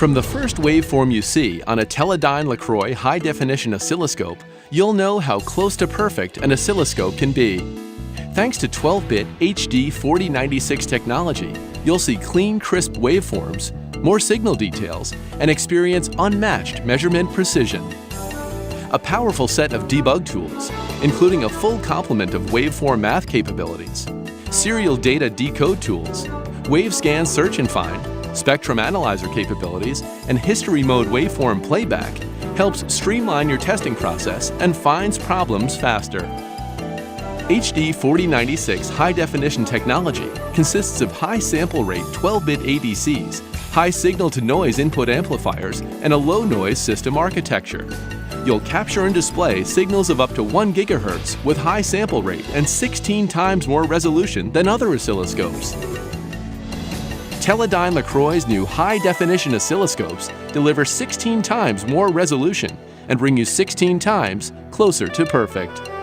From the first waveform you see on a Teledyne LeCroy high-definition oscilloscope, you'll know how close to perfect an oscilloscope can be. Thanks to 12-bit HD 4096 technology, you'll see clean, crisp waveforms, more signal details, and experience unmatched measurement precision. A powerful set of debug tools, including a full complement of waveform math capabilities, serial data decode tools, wavescan search and find, spectrum analyzer capabilities, and history mode waveform playback helps streamline your testing process and finds problems faster. HD 4096 high-definition technology consists of high sample rate 12-bit ADCs, high signal-to-noise input amplifiers, and a low-noise system architecture. You'll capture and display signals of up to 1 GHz with high sample rate and 16 times more resolution than other oscilloscopes. Teledyne LeCroy's new high-definition oscilloscopes deliver 16 times more resolution and bring you 16 times closer to perfect.